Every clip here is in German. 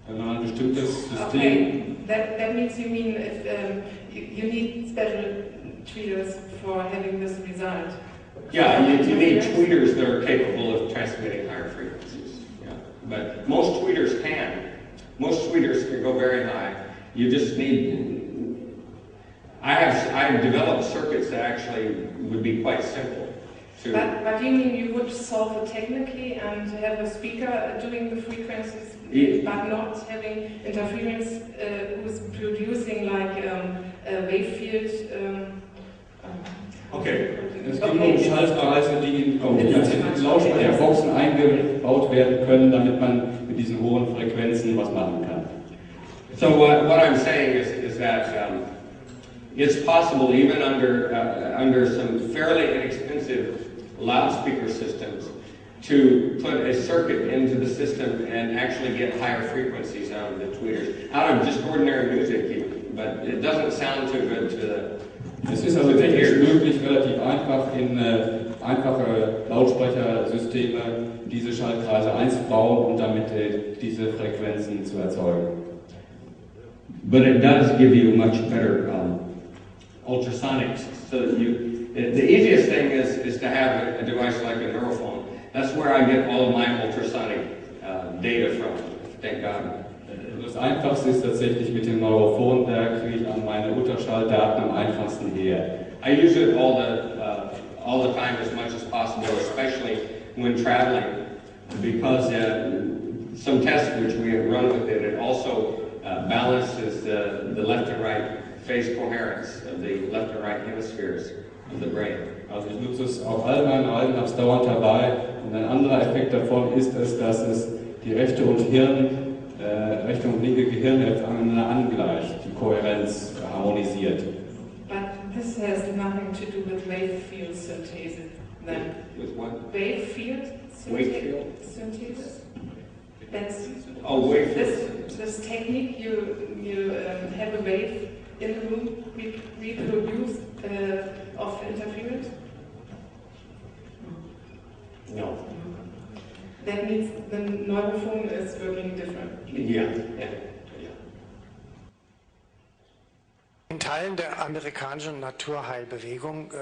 Wenn man ein bestimmtes System... Okay, that means you mean if, you need special tweeters for having this result. Yeah, you need tweeters that are capable of transmitting higher frequencies. Yeah. But most tweeters can. Most tweeters can go very high. You just need... I've developed circuits that actually would be quite simple. But you mean you would solve it technically and have a speaker doing the frequencies, but not having interference who's producing like a wave field? Okay. Es geht um Schaltkreise, die in Lautsprecherboxen eingebaut werden können, damit man mit diesen hohen Frequenzen was machen kann. So what I'm saying is that it's possible, even under some fairly inexpensive loudspeaker systems, to put a circuit into the system and actually get higher frequencies out of the tweeters, out of just ordinary music even. But it doesn't sound too good to the... Es ist also technisch möglich, relativ einfach in einfache Lautsprechersysteme diese Schaltkreise einzubauen und damit diese Frequenzen zu erzeugen. But it does give you much better ultrasonics. So that the easiest thing is to have a device like a neurophone. That's where I get all of my ultrasonic data from. Thank God. Das Einfachste ist tatsächlich mit dem Neurophon, da kriege ich meine Ultraschalldaten am einfachsten her. I use it all the time as much as possible, especially when traveling, because some tests which we have run with it also balances the left and right phase coherence of the left and right hemispheres of the brain. Also ich nutze es auf all meinen Reisen, habe es dauernd dabei, und ein anderer Effekt davon ist es, dass es die rechte und linke Gehirnhälfte aneinander angleicht, die Kohärenz harmonisiert. But this has nothing to do with wave field synthesis then. With what? Wave field synthesis? That's wave field. This technique, you have a wave in the room reproduced of interference? No. That means the neurophone is working different. Yeah. In Teilen der amerikanischen Naturheilbewegung,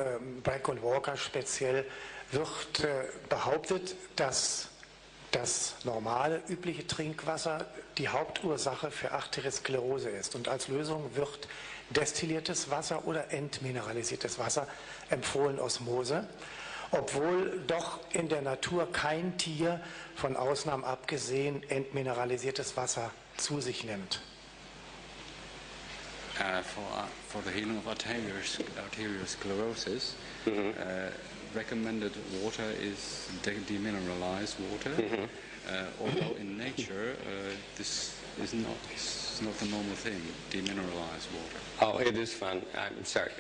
Breck und Walker speziell, wird behauptet, dass das normale, übliche Trinkwasser die Hauptursache für Arteriosklerose ist. Und als Lösung wird destilliertes Wasser oder entmineralisiertes Wasser empfohlen, Osmose, obwohl doch in der Natur kein Tier, von Ausnahmen abgesehen, entmineralisiertes Wasser zu sich nimmt. For the healing of arteriosclerosis, recommended water is demineralized water, although in nature this is not the normal thing, demineralized water. Oh, it is found, I'm sorry,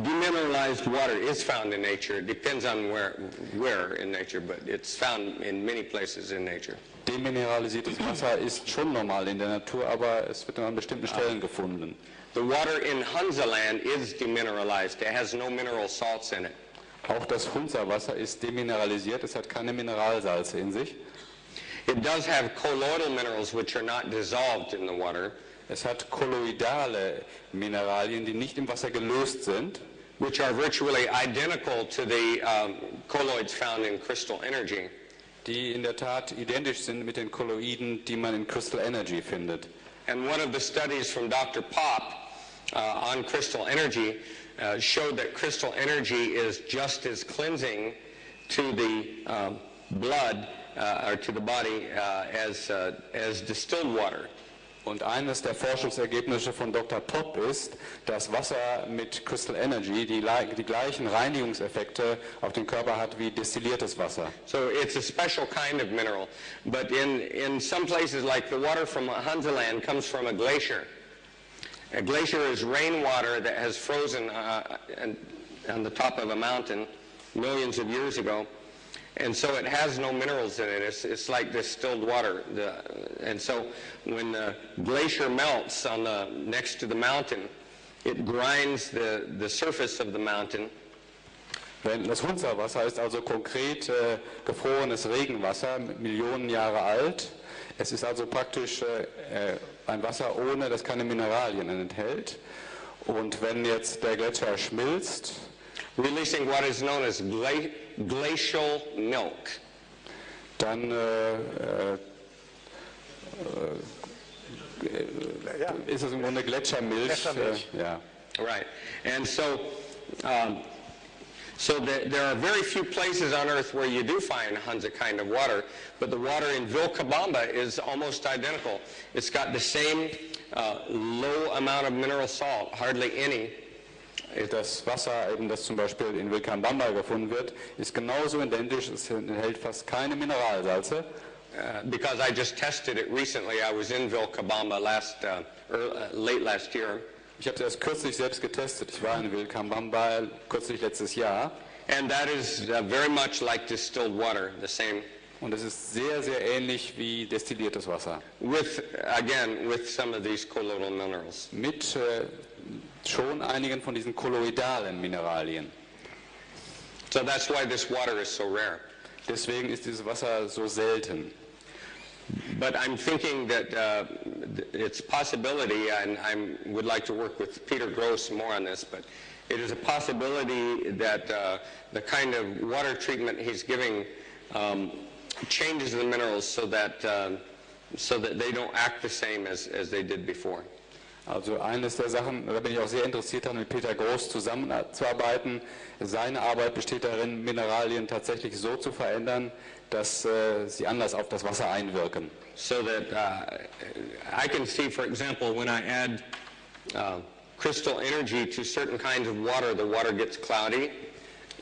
demineralized water is found in nature. It depends on where in nature, but it's found in many places in nature. Demineralisiertes Wasser ist schon normal in der Natur, aber es wird nur an bestimmten Stellen gefunden. The water in Hunzaland is demineralized. It has no mineral salts in it. Auch das Hunza-Wasser ist demineralisiert, es hat keine Mineralsalze in sich. It does have colloidal minerals which are not dissolved in the water. Es hat kolloidale Mineralien, die nicht im Wasser gelöst sind. Which are virtually identical to the colloids found in crystal energy. Die in der Tat identisch sind mit den Kolloiden, die man in Crystal Energy findet. And one of the studies from Dr. Pop on crystal energy showed that crystal energy is just as cleansing to the blood or to the body as distilled water. Und eines der Forschungsergebnisse von Dr. Pop ist, dass Wasser mit Crystal Energy die gleichen Reinigungseffekte auf den Körper hat wie destilliertes Wasser. So it's a special kind of mineral, but in some places like the water from Hunzaland comes from a glacier. A glacier is rainwater that has frozen on the top of a mountain millions of years ago. And so it has no minerals in it. It's like distilled water. And so when the glacier melts next to the mountain, it grinds the surface of the mountain. Das Hunza-Wasser ist also konkret gefrorenes Regenwasser, Millionen Jahre alt. Es ist also praktisch ein Wasser ohne, das keine Mineralien enthält. Und wenn jetzt der Gletscher schmilzt, releasing what is known as glacial milk. Dann ist es im Grunde Gletschermilch. Ja. Right. And so, there are very few places on Earth where you do find Hunza kind of water, but the water in Vilcabamba is almost identical. It's got the same low amount of mineral salt, hardly any. Das Wasser, eben das zum Beispiel in Vilcabamba gefunden wird, ist genauso identisch, es enthält fast keine Mineralsalze. Because I just tested it recently. I was in Vilcabamba late last year. Ich habe es erst kürzlich selbst getestet. Ich war in Vilcabamba kürzlich letztes Jahr. And that is very much like distilled water, the same. Und es ist sehr, sehr ähnlich wie destilliertes Wasser. With some of these colloidal minerals. Mit schon einigen von diesen kolloidalen Mineralien. So that's why this water is so rare. Deswegen ist dieses Wasser so selten. But I'm thinking that it's possibility, and I would like to work with Peter Gross more on this, but it is a possibility that the kind of water treatment he's giving changes the minerals so that they don't act the same as they did before. Also eines der Sachen, da bin ich auch sehr interessiert daran, mit Peter Groß zusammenzuarbeiten. Seine Arbeit besteht darin, Mineralien tatsächlich so zu verändern, dass sie anders auf das Wasser einwirken. So that I can see, for example, when I add crystal energy to certain kinds of water, the water gets cloudy.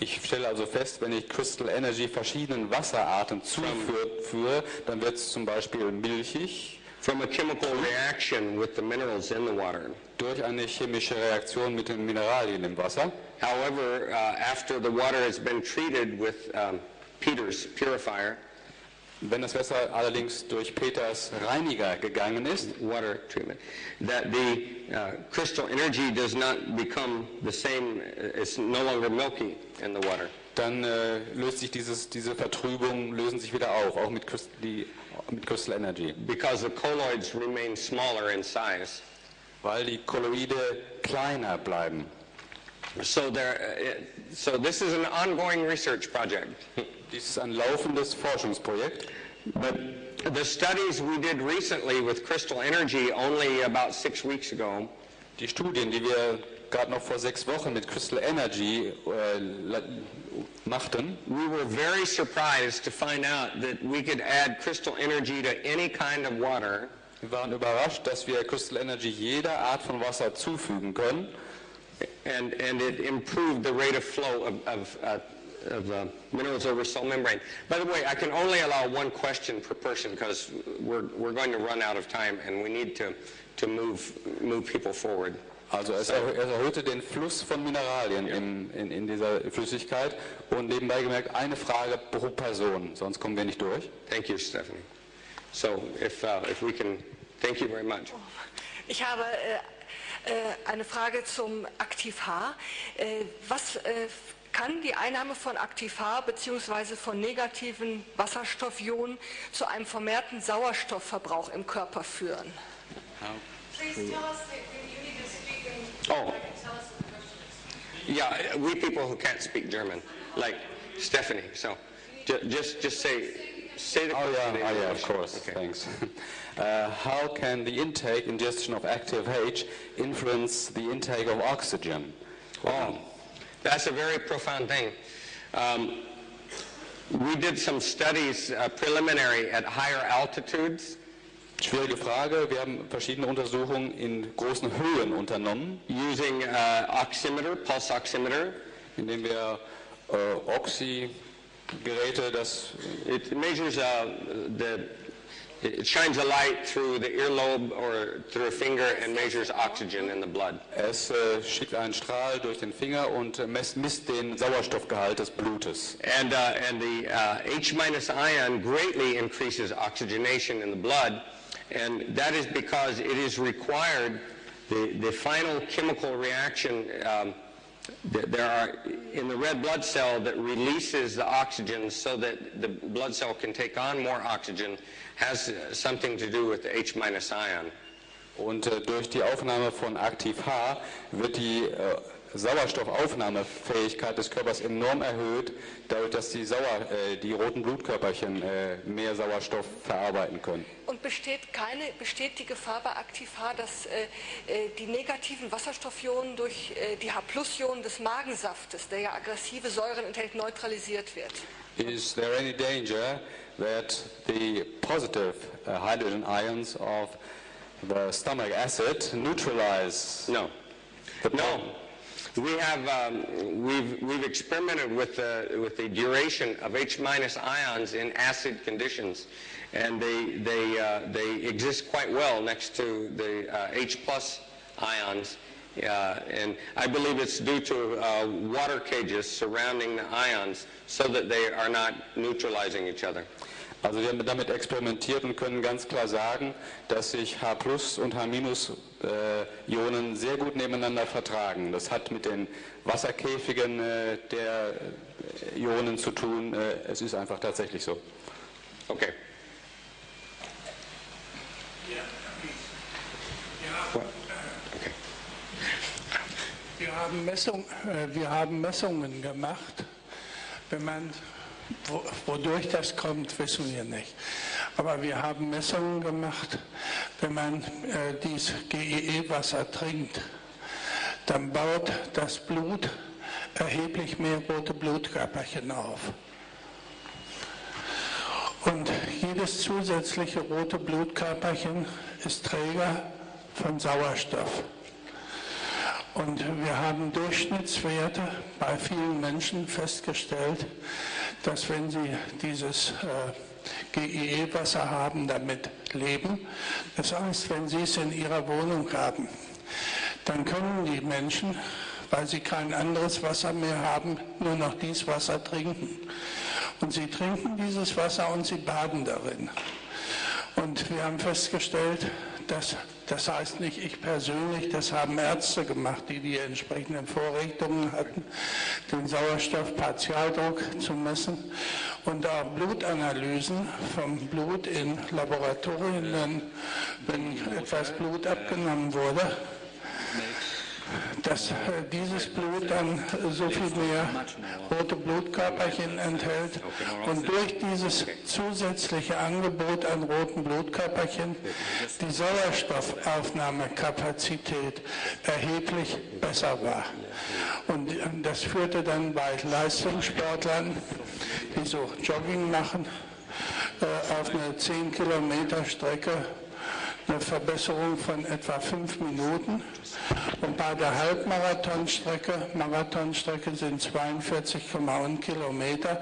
Ich stelle also fest, wenn ich Crystal Energy verschiedenen Wasserarten zuführe, dann wird es zum Beispiel milchig. From a chemical reaction with the minerals in the water. Durch eine chemische Reaktion mit den Mineralien im Wasser. However, after the water has been treated with Peter's purifier, wenn das Wasser allerdings durch Peters Reiniger gegangen ist, water treatment, that the crystal energy does not become the same, it's no longer milky in the water. Dann löst sich diese Vertrübung lösen sich wieder auf, auch mit Crystal Energy. Because the colloids remain smaller in size. Weil die Kolloide kleiner bleiben. So this is an ongoing research project. Dies ist ein laufendes Forschungsprojekt. But the studies we did recently with crystal energy only about 6 weeks ago. Die Studien, die wir gerade noch vor 6 Wochen mit Crystal Energy machten. We were very surprised to find out that we could add crystal energy to any kind of water. Wir waren überrascht, dass wir Crystal Energy jeder Art von Wasser zufügen können. And it improved the rate of flow of minerals over cell membrane. By the way, I can only allow one question per person because we're going to run out of time and we need to move people forward. Also es erhöhte den Fluss von Mineralien in dieser Flüssigkeit und nebenbei gemerkt eine Frage pro Person, sonst kommen wir nicht durch. Thank you, Stephanie. So if we can, thank you very much. Ich habe eine Frage zum Aktiv-H. Was kann die Einnahme von Aktiv-H bzw. von negativen Wasserstoffionen zu einem vermehrten Sauerstoffverbrauch im Körper führen? Please tell us you need to speak in Oh. German. Tell us what the question is. Yeah, we people who can't speak German, like Stephanie. So just say the question. Oh yeah, of course. Okay. Thanks. How can the ingestion of active H influence the intake of oxygen? Oh, that's a very profound thing. We did some studies preliminary at higher altitudes. Schwierige Frage. Wir haben verschiedene Untersuchungen in großen Höhen unternommen. Using oximeter, pulse oximeter. Indem wir Oxy-Geräte, it measures it shines a light through the earlobe or through a finger and measures oxygen in the blood. Es schickt einen Strahl durch den Finger und misst den Sauerstoffgehalt des Blutes. And the H- ion greatly increases oxygenation in the blood, and that is because it is required. The final chemical reaction there are in the red blood cell that releases the oxygen so that the blood cell can take on more oxygen, has something to do with the H- ion. Und durch die Aufnahme von Aktiv-H wird die Sauerstoffaufnahmefähigkeit des Körpers enorm erhöht, dadurch, dass die roten Blutkörperchen mehr Sauerstoff verarbeiten können. Und besteht die Gefahr bei Aktiv-H, dass die negativen Wasserstoffionen durch die H+-Ionen des Magensaftes, der ja aggressive Säuren enthält, neutralisiert wird? Is there any danger that the positive hydrogen ions of the stomach acid neutralize? No. No. We have we've experimented with the duration of H- ions in acid conditions, and they exist quite well next to the H+ ions, and I believe it's due to water cages surrounding the ions so that they are not neutralizing each other. Also wir haben damit experimentiert und können ganz klar sagen, dass sich H+ und H- Ionen sehr gut nebeneinander vertragen. Das hat mit den Wasserkäfigen der Ionen zu tun. Es ist einfach tatsächlich so. Okay. Wir haben Messungen gemacht, wenn man wodurch das kommt, wissen wir nicht. Aber wir haben Messungen gemacht, wenn man dieses GEE-Wasser trinkt, dann baut das Blut erheblich mehr rote Blutkörperchen auf. Und jedes zusätzliche rote Blutkörperchen ist Träger von Sauerstoff. Und wir haben Durchschnittswerte bei vielen Menschen festgestellt, dass wenn sie dieses GEE-Wasser haben, damit leben, das heißt, wenn sie es in ihrer Wohnung haben, dann können die Menschen, weil sie kein anderes Wasser mehr haben, nur noch dieses Wasser trinken. Und sie trinken dieses Wasser und sie baden darin. Und wir haben festgestellt, dass das heißt nicht ich persönlich, das haben Ärzte gemacht, die entsprechenden Vorrichtungen hatten, den Sauerstoffpartialdruck zu messen und auch Blutanalysen vom Blut in Laboratorien, dann, wenn etwas Blut abgenommen wurde, dass dieses Blut dann so viel mehr rote Blutkörperchen enthält und durch dieses zusätzliche Angebot an roten Blutkörperchen die Sauerstoffaufnahmekapazität erheblich besser war. Und das führte dann bei Leistungssportlern, die so Jogging machen, auf eine 10 Kilometer Strecke eine Verbesserung von etwa 5 Minuten. Und bei der Halbmarathonstrecke, Marathonstrecke sind 42,1 Kilometer.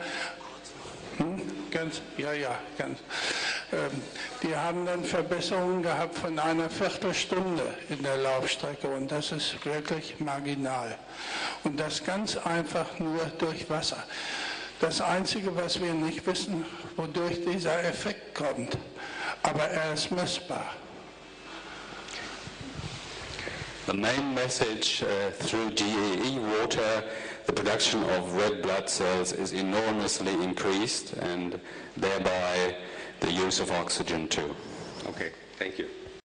Die haben dann Verbesserungen gehabt von einer Viertelstunde in der Laufstrecke und das ist wirklich marginal. Und das ganz einfach nur durch Wasser. Das Einzige, was wir nicht wissen, wodurch dieser Effekt kommt, aber er ist messbar. The main message through GEE water, the production of red blood cells is enormously increased and thereby the use of oxygen too. Okay, thank you.